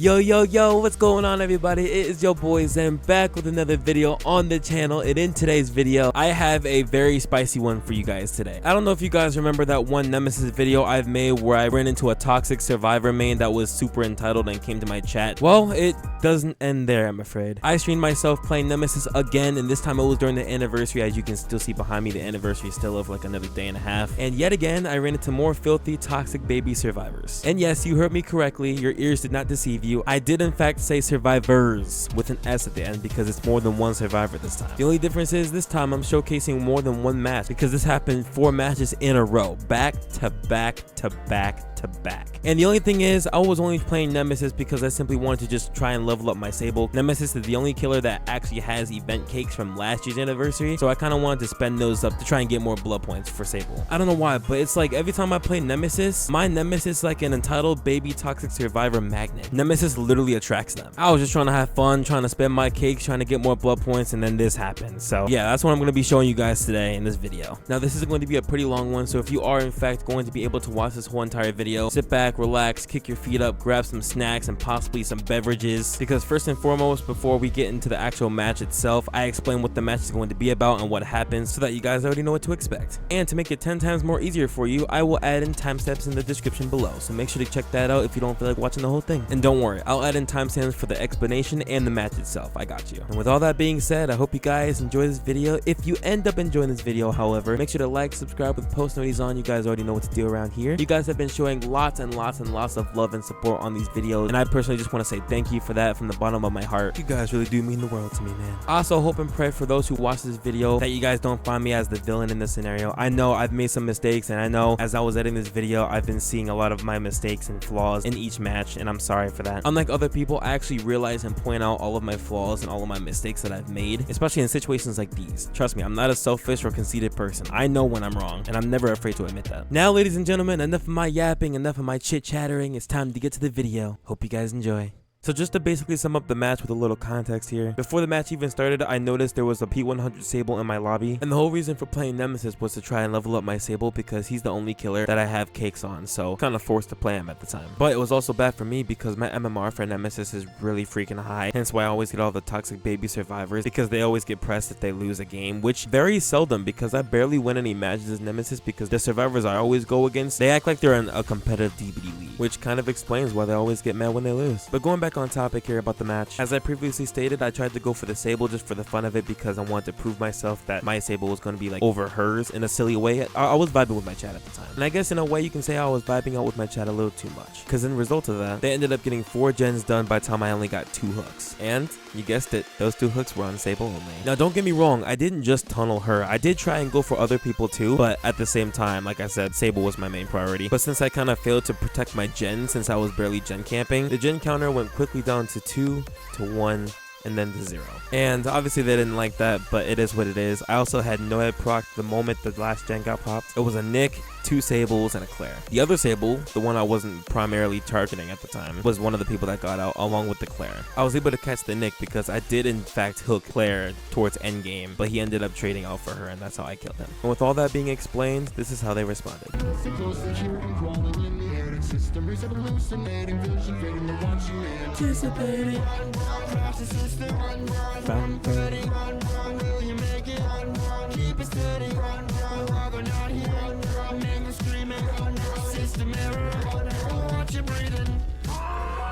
Yo, what's going on, everybody? It is your boy Zen back with another video on the channel, and in today's video I have a very spicy one for you guys today. I don't know if you guys remember that one Nemesis video I've made where I ran into a toxic survivor main that was super entitled and came to my chat. Well, it doesn't end there, I'm afraid. I streamed myself playing Nemesis again, and this time it was during the anniversary. As you can still see behind me, the anniversary is still of like another day and a half, and yet again I ran into more filthy toxic baby survivors. And yes, you heard me correctly, your ears did not deceive you. I did in fact say survivors with an S at the end because it's more than one survivor this time. The only difference is this time I'm showcasing more than one match because this happened 4 matches in a row, back to back to back to back. And the only thing is, I was only playing Nemesis because I simply wanted to just try and level up my 𝘂𝗍𝗍. Nemesis is the only killer that actually has event cakes from last year's anniversary, so I kind of wanted to spend those up to try and get more blood points for 𝘂𝗍𝗍. I don't know why, but it's like every time I play Nemesis, my Nemesis is like an entitled baby toxic survivor magnet. Nemesis literally attracts them. I was just trying to have fun, trying to spend my cakes, trying to get more blood points, and then this happened. So yeah, that's what I'm going to be showing you guys today in this video. Now this is going to be a pretty long one, so if you are in fact going to be able to watch this whole entire video, sit back, relax, kick your feet up, grab some snacks and possibly some beverages, because first and foremost, before we get into the actual match itself, I explain what the match is going to be about and what happens so that you guys already know what to expect. And to make it 10 times more easier for you, I will add in timestamps in the description below, so make sure to check that out if you don't feel like watching the whole thing. And don't worry, I'll add in timestamps for the explanation and the match itself. I got you. And with all that being said, I hope you guys enjoy this video. If you end up enjoying this video, however, make sure to like, subscribe with post notifications on. You guys already know what to do around here. You guys have been showing lots and lots of love and support on these videos, and I personally just want to say thank you for that from the bottom of my heart. You guys really do mean the world to me, man. I also hope and pray for those who watch this video that you guys don't find me as the villain in this scenario. I know I've made some mistakes, and I know as I was editing this video, I've been seeing a lot of my mistakes and flaws in each match, and I'm sorry for that. Unlike other people, I actually realize and point out all of my flaws and all of my mistakes that I've made, especially in situations like these. Trust me, I'm not a selfish or conceited person. I know when I'm wrong, and I'm never afraid to admit that. Now, ladies and gentlemen, enough of my yapping, enough of my chit-chattering. It's time to get to the video. Hope you guys enjoy. So just to basically sum up the match with a little context here, before the match even started, I noticed there was a P100 𝘂𝗍𝗍 in my lobby, and the whole reason for playing Nemesis was to try and level up my 𝘂𝗍𝗍 because he's the only killer that I have cakes on, so kind of forced to play him at the time. But it was also bad for me because my MMR for Nemesis is really freaking high, hence why I always get all the toxic baby survivors, because they always get pressed if they lose a game, which very seldom, because I barely win any matches as Nemesis because the survivors I always go against, they act like they're in a competitive DBD league, which kind of explains why they always get mad when they lose. But going back on topic here about the match, as I previously stated, I tried to go for the 𝘂𝗍𝗍 just for the fun of it because I wanted to prove myself that my 𝘂𝗍𝗍 was going to be like over hers in a silly way. I was vibing with my chat at the time, and I guess in a way you can say I was vibing out with my chat a little too much, because in result of that, they ended up getting 4 gens done by the time I only got 2 hooks, and you guessed it, those 2 hooks were on 𝘂𝗍𝗍 only. Now don't get me wrong, I didn't just tunnel her, I did try and go for other people too, but at the same time, like I said, 𝘂𝗍𝗍 was my main priority. But since I kind of failed to protect my gen since I was barely gen camping, the gen counter went quickly down to 2 to 1 and then to 0. And obviously they didn't like that, but it is what it is. I also had no head proc the moment the last gen got popped. It was a Nick, 2 𝘂𝗍𝗍s, and a Claire. The other 𝘂𝗍𝗍, the one I wasn't primarily targeting at the time, was one of the people that got out along with the Claire. I was able to catch the Nick because I did in fact hook Claire towards endgame, but he ended up trading out for her, and that's how I killed him. And with all that being explained, this is how they responded.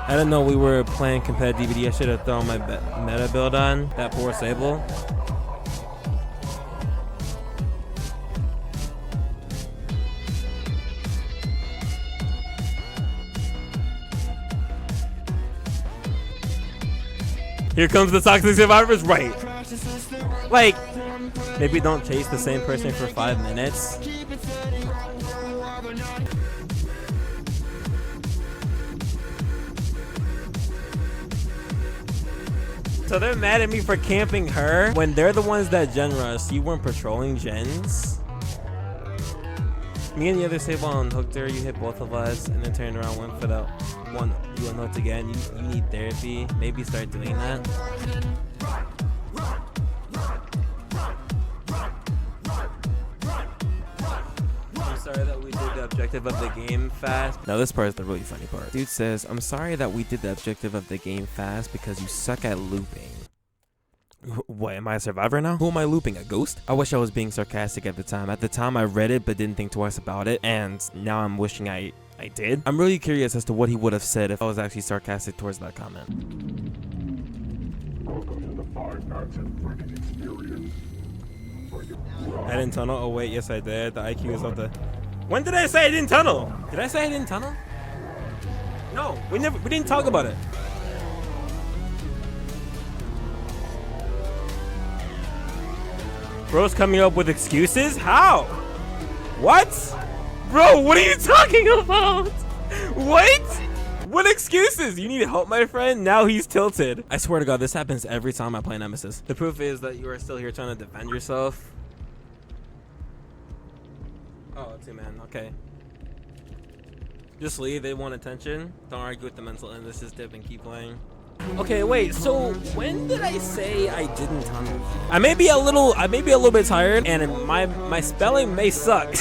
I didn't know we were playing competitive DVD. I should have thrown my meta build on. That poor 𝘂𝗍𝗍. Here comes the toxic survivors, right? Like, maybe don't chase the same person for 5 minutes. So they're mad at me for camping her when they're the ones that gen rush. You weren't patrolling gens. Me and the other 𝘂𝗍𝗍 on hooked her. You hit both of us and then turned around, went for that one. You unhooked again. You need therapy. Maybe start doing that. I'm sorry that we did that objective of the game fast. Now this part is the really funny part. Dude says, I'm sorry that we did the objective of the game fast because you suck at looping. What, am I a survivor now? Who am I looping, a ghost? I wish I was being sarcastic at the time. At the time I read it but didn't think twice about it, and now I'm wishing I did. I'm really curious as to what he would have said if I was actually sarcastic towards that comment. Welcome to the 5 Nights at Freddy's experience. I didn't tunnel? Oh wait, yes I did. The IQ is up the... When did I say I didn't tunnel? Did I say I didn't tunnel? No, we didn't talk about it. Bro's coming up with excuses? How? What? Bro, what are you talking about? What? What excuses? You need help, my friend? Now he's tilted. I swear to God, this happens every time I play Nemesis. The proof is that you are still here trying to defend yourself. Oh, 2-man, okay. Just leave, they want attention. Don't argue with the mental illness, just dip and keep playing. Okay, wait, so when did I say I didn't tunnel? I may be a little bit tired, and my spelling may suck.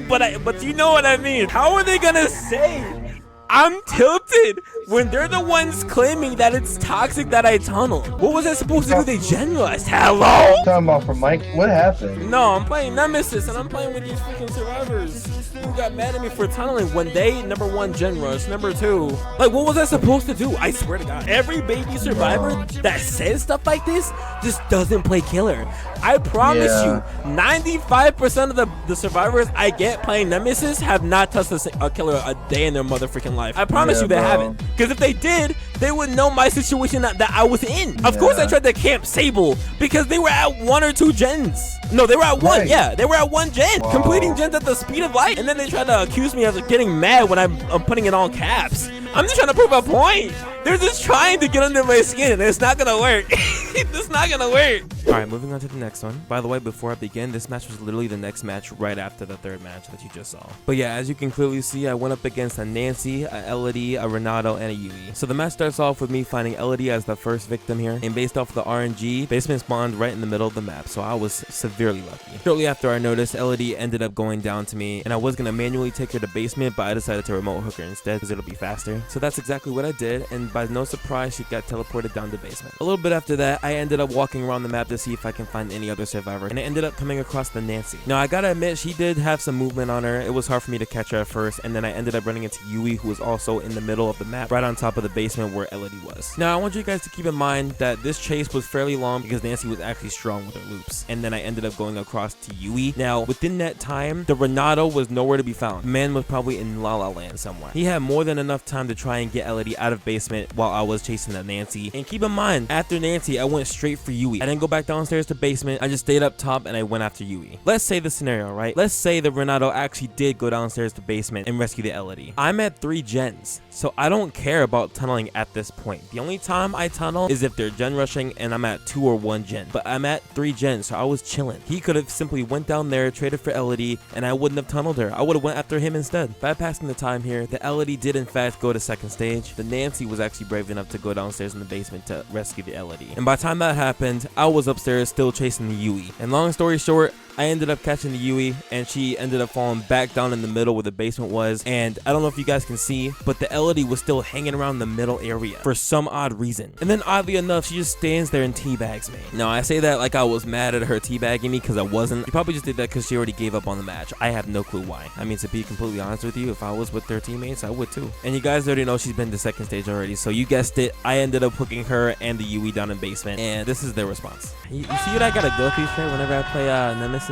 but you know what I mean. How are they gonna say I'm tilted when they're the ones claiming that it's toxic that I tunnel? What was I supposed to do? They generalized. Hello? Talking about for Mike, what happened? No, I'm playing Nemesis and I'm playing with these freaking survivors who got mad at me for tunneling when they, number one, gen rush, number two, like what was I supposed to do? I swear to God, every baby survivor that says stuff like this just doesn't play killer. I promise you, 95% of the survivors I get playing Nemesis have not touched a killer a day in their motherfucking life. I promise you they haven't. Because if they did, they would know my situation that I was in. Of course I tried to camp Sable because they were at 1 or 2 gens. No, they were at 1. Yeah, they were at 1 gen. Completing gens at the speed of light. And then they try to accuse me of getting mad when I'm putting it on caps. I'm just trying to prove a point. They're just trying to get under my skin and it's not gonna work. It's not gonna work. Alright, moving on to the next one. By the way, before I begin, this match was literally the next match right after the third match that you just saw. But yeah, as you can clearly see, I went up against a Nancy, a 𝘀𝐿𝐼, a Renato, and a 𝘂𝑇𝐸. So the match starts off with me finding 𝘀𝐿𝐼 as the first victim here, and based off of the RNG, basement spawned right in the middle of the map, so I was severely lucky. Shortly after I noticed, 𝘀𝐿𝐼 ended up going down to me, and I was gonna manually take her to basement, but I decided to remote hook her instead because it'll be faster. So that's exactly what I did, and by no surprise, she got teleported down to basement. A little bit after that, I ended up walking around the map to see if I can find any other survivor, and I ended up coming across the Nancy. Now I gotta admit, she did have some movement on her. It was hard for me to catch her at first, and then I ended up running into 𝘂𝐸, who was also in the middle of the map, right on top of the basement where 𝘀𝐿𝐼 was. Now I want you guys to keep in mind that this chase was fairly long because Nancy was actually strong with her loops, and then I ended up going across to 𝘂𝐸. Now within that time, the Renato was nowhere to be found. Man was probably in La La Land somewhere. He had more than enough time to try and get 𝘀𝐿𝐼 out of basement while I was chasing the Nancy. And keep in mind, after Nancy, I went straight for 𝘂𝐸. I didn't go back downstairs to basement. I just stayed up top and I went after 𝘂𝐸. Let's say the scenario, right? Let's say the Renato actually did go downstairs to basement and rescue the 𝘀𝐿𝐼. I'm at 3 gens, so I don't care about tunneling at this point. The only time I tunnel is if they're gen rushing and I'm at 2 or 1 gen, but I'm at 3 gens, so I was chilling. He could have simply went down there, traded for 𝘀𝐿𝐼, and I wouldn't have tunneled her. I would have went after him instead. Bypassing the time here, the 𝘀𝐿𝐼 did in fact go to second stage. The Nancy was actually brave enough to go downstairs in the basement to rescue the 𝘀𝐿𝐼. And by the time that happened, I was upstairs still chasing the 𝘂𝐸. And long story short, I ended up catching the 𝘂𝐸, and she ended up falling back down in the middle where the basement was. And I don't know if you guys can see, but the 𝘀𝐿𝐼 was still hanging around the middle area for some odd reason. And then oddly enough, she just stands there and teabags me. Now I say that like I was mad at her teabagging me, because I wasn't. She probably just did that because she already gave up on the match. I have no clue why. I mean, to be completely honest with you, if I was with their teammates, I would too. And you guys already know she's been to second stage already, so you guessed it, I ended up hooking her and the 𝘂𝐸 down in basement, and this is their response. You see what I gotta go through, Cheryl, whenever I play Nemesis?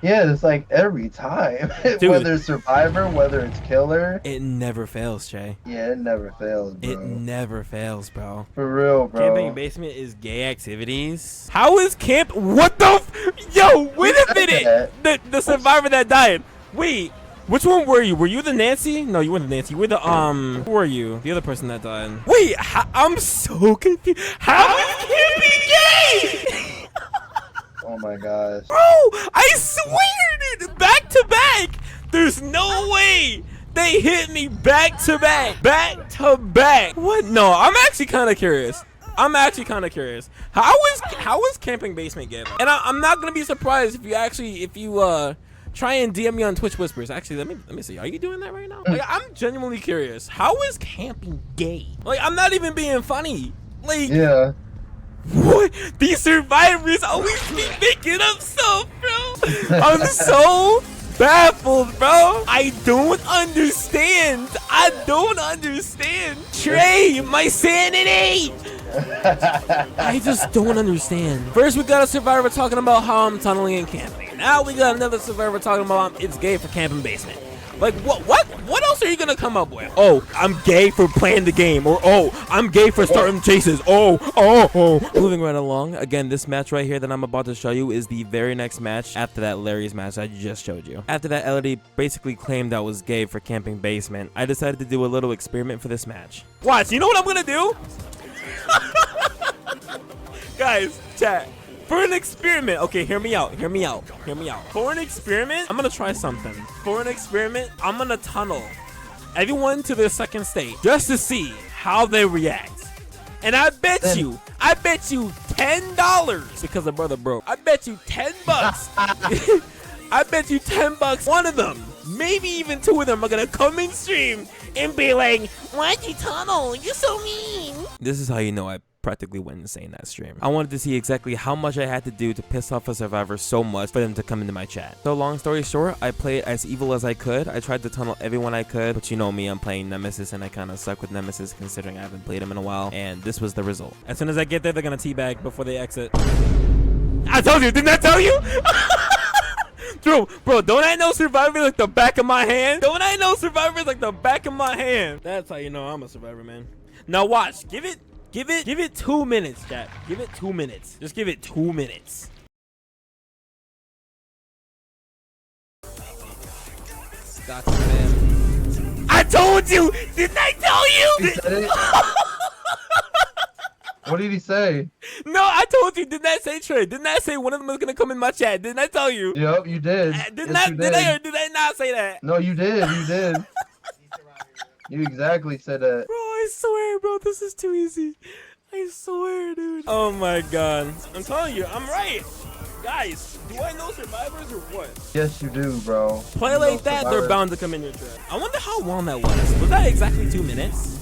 Yeah, it's like every time. Whether it's survivor, whether it's killer. It never fails, Che. Yeah, it never fails, bro. It never fails, bro. For real, bro. Camping basement is gay activities. How is camp? What the? Yo, wait a minute. The survivor that died. Wait. Which one were you? Were you the Nancy? No, you weren't the Nancy. You were the, who were you? The other person that died. Wait, I'm so confused. How is camping gay? Oh my gosh. Bro, I swear, dude, back to back. There's no way they hit me back to back. Back to back. What? No, I'm actually kind of curious. How is camping basement gay? And I'm not gonna be surprised if you try and DM me on Twitch Whispers. Actually, let me see. Are you doing that right now? Like, I'm genuinely curious. How is camping gay? Like, I'm not even being funny. Like, Yeah. what? These survivors always be making up stuff, bro. I'm so baffled, bro. I don't understand. I don't understand. Trey, my sanity. I just don't understand. First, we got a survivor talking about how I'm tunneling and camping. Now we got another survivor talking about it's gay for camping basement. Like, what else are you gonna come up with? Oh, I'm gay for playing the game, or oh, I'm gay for starting chases. Oh. Moving right along. Again, this match right here that I'm about to show you is the very next match after that Larry's match I just showed you. After that LD basically claimed I was gay for camping basement, I decided to do a little experiment for this match. Watch, you know what I'm gonna do? Guys, chat. For an experiment, okay, hear me out. For an experiment, I'm gonna try something. For an experiment, I'm gonna tunnel everyone to their second stage just to see how they react. And I bet you $10 because of brother broke. I bet you $10. I bet you $10. One of them, maybe even two of them, are gonna come in stream and be like, "Why'd you tunnel? You're so mean." This is how you know I practically went insane that stream. I wanted to see exactly how much I had to do to piss off a survivor so much for them to come into my chat. So long story short, I played as evil as I could. I tried to tunnel everyone I could, but you know me, I'm playing Nemesis and I kind of suck with Nemesis considering I haven't played him in a while, and this was the result. As soon as I get there, they're gonna teabag before they exit. I told you, didn't I tell you? Bro, don't I know survivors like the back of my hand? Don't I know survivors like the back of my hand? That's how you know I'm a survivor, man. Now watch, give it 2 minutes, chat. Give it 2 minutes. Just give it 2 minutes. Gotcha, man. I told you! Didn't I tell you? He said it? What did he say? No, I told you. Didn't I say, Trey? Didn't I say one of them was gonna come in my chat? Didn't I tell you? Yep, you did. Did Yes, I or did I not say that? No, you did. You did. You exactly said that. Bro, I swear, bro, this is too easy. I swear, dude. Oh my god. I'm telling you, I'm right. Guys, do I know survivors or what? Yes, you do, bro. Play like that, survivors. they're bound to come in your chat. I wonder how long that was. Was that exactly 2 minutes?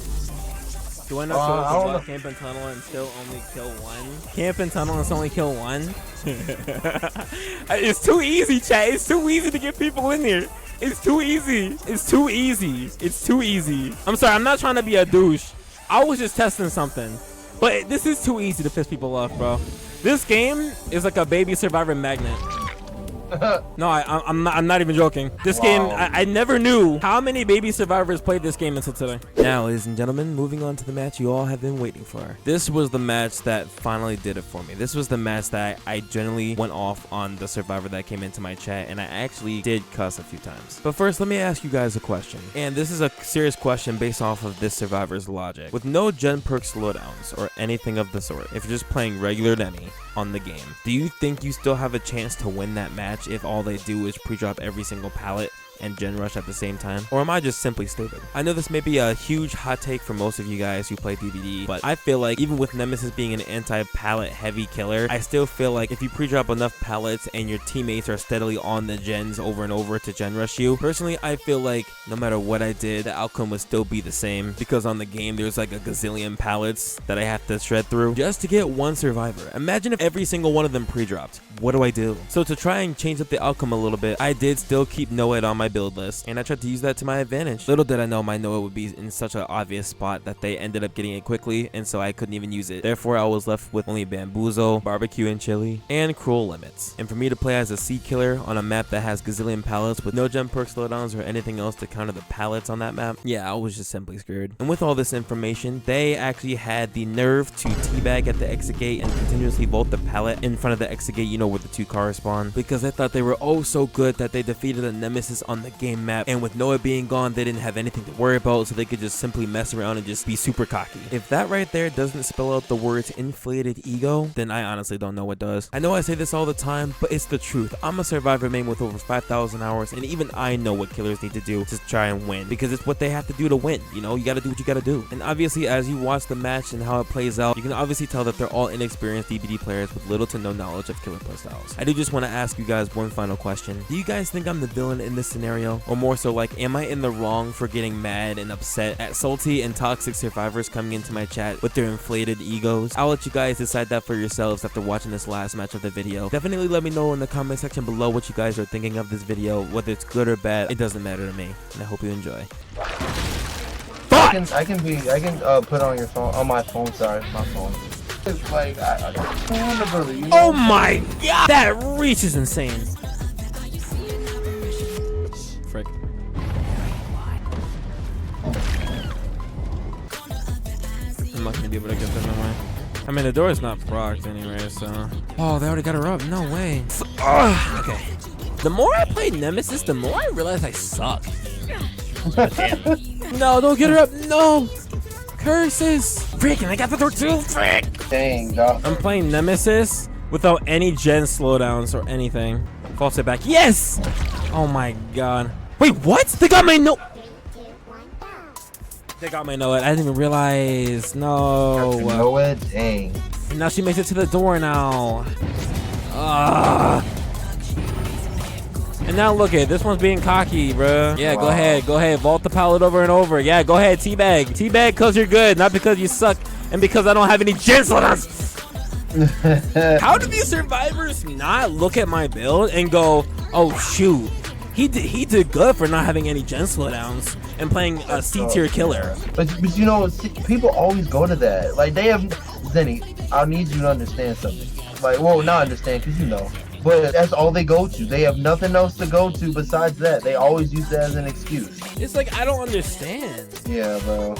Do I know survivors camp and tunnel and still only kill one? Camp and tunnel and still only kill one? It's too easy, chat. It's too easy to get people in here. It's too easy. It's too easy. It's too easy. I'm sorry, I'm not trying to be a douche. I was just testing something. But this is too easy to piss people off, bro. This game is like a baby survivor magnet. No, I'm not even joking. This game, I never knew how many baby survivors played this game until today. Now, ladies and gentlemen, moving on to the match you all have been waiting for. This was the match that finally did it for me. This was the match that I generally went off on the survivor that came into my chat, and I actually did cuss a few times. But first, let me ask you guys a question. And this is a serious question based off of this survivor's logic. With no gen perk slowdowns or anything of the sort, if you're just playing regular Demi on the game, do you think you still have a chance to win that match if all they do is pre-drop every single pallet and gen rush at the same time? Or am I just simply stupid? I know this may be a huge hot take for most of you guys who play DBD, but I feel like even with Nemesis being an anti-pallet heavy killer, I still feel like if you pre-drop enough pallets and your teammates are steadily on the gens over and over to gen rush you, personally I feel like no matter what I did, the outcome would still be the same, because on the game there's like a gazillion pallets that I have to shred through just to get one survivor. Imagine if every single one of them pre-dropped. What do I do? So to try and change up the outcome a little bit, I did still keep Noed on my build list, and I tried to use that to my advantage. Little did I know my Noah would be in such an obvious spot that they ended up getting it quickly, and so I couldn't even use it. Therefore, I was left with only Bamboozle, Barbecue and Chili, and Cruel Limits. And for me to play as a sea killer on a map that has gazillion pallets with no gem perk slowdowns or anything else to counter the pallets on that map, yeah, I was just simply screwed. And with all this information, they actually had the nerve to teabag at the exit gate and continuously vault the pallet in front of the exit gate, you know, where the two cars spawn, because they thought they were oh so good that they defeated a Nemesis on the game map, and with Noah being gone, they didn't have anything to worry about, so they could just simply mess around and just be super cocky. If that right there doesn't spell out the words inflated ego, then I honestly don't know what does. I know I say this all the time, but it's the truth. I'm a survivor main with over 5,000 hours, and even I know what killers need to do to try and win, because it's what they have to do to win. You know, you gotta do what you gotta do. And obviously, as you watch the match and how it plays out, you can obviously tell that they're all inexperienced DBD players with little to no knowledge of killer play. playstyles. I do just want to ask you guys one final question. Do you guys think I'm the villain in this scenario? Or more so, like, am I in the wrong for getting mad and upset at salty and toxic survivors coming into my chat with their inflated egos? I'll let you guys decide that for yourselves after watching this last match of the video. Definitely let me know in the comment section below what you guys are thinking of this video, whether it's good or bad. It doesn't matter to me, and I hope you enjoy. I can put on your phone, on my phone. Sorry, my phone. It's like brother, you know? Oh my god, that reach is insane. Frick. I'm not gonna be able to get that no way. I mean, the door is not procced anyway, so. Oh, they already got her up. No way. Okay. The more I play Nemesis, the more I realize I suck. Damn. No, don't get her up. No. Curses. Freaking, I got the door too. Frick. Dang, dog. I'm playing Nemesis without any gen slowdowns or anything. False it back. Yes. Oh my god. Wait, what? They got my no. They got my no. I didn't even realize. No. No it. Dang. And now she makes it to the door now. And now look at this one's being cocky, bro. Yeah, wow. Go ahead, vault the pallet over and over. Yeah, go ahead, teabag because you're good, not because you suck, and because I don't have any gens on us. How do these survivors not look at my build and go, oh shoot, he did good for not having any gen slowdowns and playing a C tier killer? But you know, people always go to that. Like they have, Zenny, I need you to understand something. Like, well, not understand, because you know. But that's all they go to. They have nothing else to go to besides that. They always use that as an excuse. It's like, I don't understand. Yeah, bro.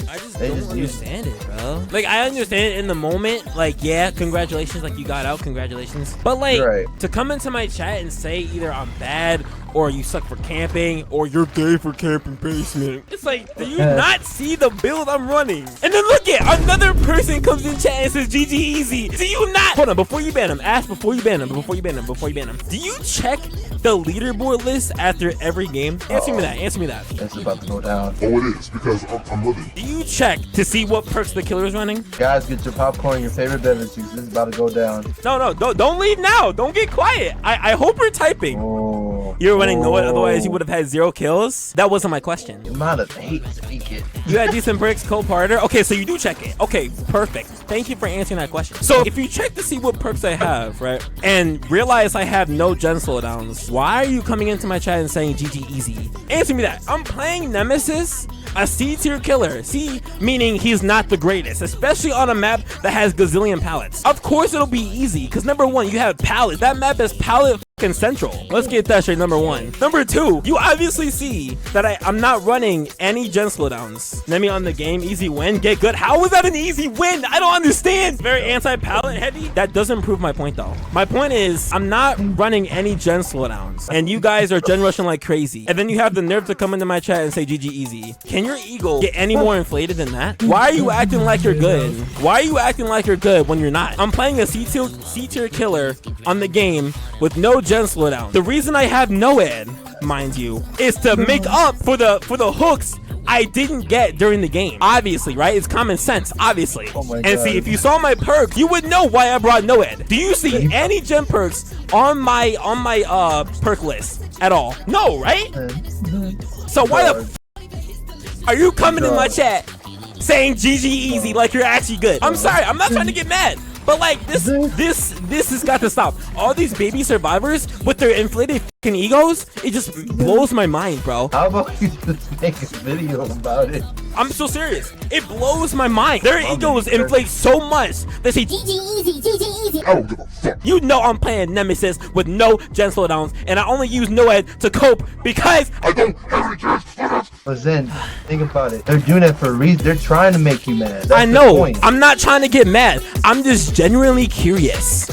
I just don't understand it, bro. Like, I understand it in the moment. Like, yeah, congratulations. Like, you got out. Congratulations. But, like, to come into my chat and say either I'm bad or you suck for camping or you're gay for camping basement. It's like, do you not see the build I'm running? And then look at another person comes in chat and says GG easy. Do you not? Hold on, before you ban him, ask before you ban him, before you ban him, before you ban him. Do you check the leaderboard list after every game? Answer me that. Answer me that. It's about to go down. Oh, it is, because I'm living. Do you check to see what perks the killer is running? Guys, get your popcorn, your favorite beverage. This is about to go down. No, don't leave now. Don't get quiet. I hope you're typing. Oh. You're running no, otherwise you would have had 0 kills. That wasn't my question. The amount of hate speak it. You had decent bricks, co-partner. Okay, so you do check it. Okay, perfect. Thank you for answering that question. So if you check to see what perks I have, right, and realize I have no gen slowdowns, why are you coming into my chat and saying GG easy? Answer me that. I'm playing Nemesis, a C tier killer. C meaning he's not the greatest, especially on a map that has gazillion pallets. Of course it'll be easy, because number one, you have pallets. That map is pallet central. Let's get that straight. Number one. Number two, you obviously see that I'm not running any gen slowdowns. Nemi on the game, easy win, get good. How was that an easy win? I don't understand. Very anti-pallet heavy. That doesn't prove my point though. My point is I'm not running any gen slowdowns and you guys are gen rushing like crazy. And then you have the nerve to come into my chat and say GG easy. Can your ego get any more inflated than that? Why are you acting like you're good? Why are you acting like you're good when you're not? I'm playing a C tier killer on the game with no gen slowdown. The reason I have no ad, mind you, is to make up for the hooks I didn't get during the game. Obviously, right? It's common sense, obviously. Oh my and God. See, if you saw my perks, you would know why I brought no ad. Do you see any gen perks on my perk list at all? No, right? So why the are you coming in my chat saying GG easy like you're actually good? I'm sorry, I'm not trying to get mad. But like this has got to stop. All these baby survivors with their inflated fucking egos, it just blows my mind, bro. How about you just make a video about it? I'm so serious. It blows my mind. Their egos inflate so much. They say GG easy, GG easy. I don't give a fuck. You know I'm playing Nemesis with no gen slowdowns, and I only use Noed to cope because I don't have any gen slowdowns. But Zen, think about it. They're doing that for a reason. They're trying to make you mad. That's I know. I'm not trying to get mad. I'm just genuinely curious.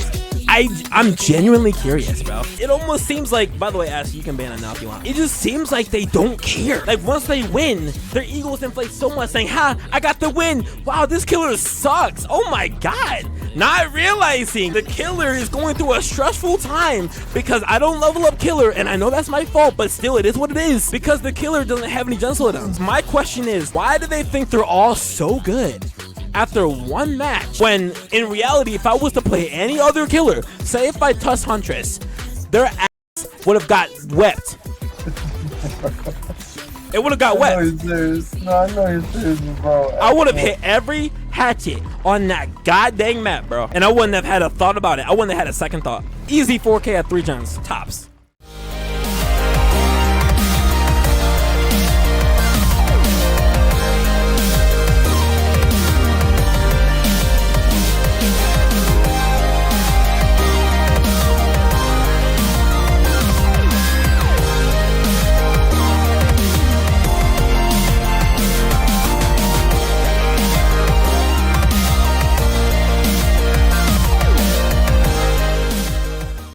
I'm genuinely curious, bro. It almost seems like, by the way, Ash, you can ban it now if you want. It just seems like they don't care. Like once they win, their egos inflate so much saying, ha, I got the win. Wow, this killer sucks. Oh my God. Not realizing the killer is going through a stressful time because I don't level up killer and I know that's my fault, but still it is what it is because the killer doesn't have any gen slowdowns. My question is, why do they think they're all so good after one match. When in reality, if I was to play any other killer, say if I touched Huntress, their ass would have got wept. It would have got wet. I know you're serious. No, I know you're serious, bro. I would have hit every hatchet on that goddamn map, bro. And I wouldn't have had a thought about it. I wouldn't have had a second thought. Easy 4K at 3 gens, tops.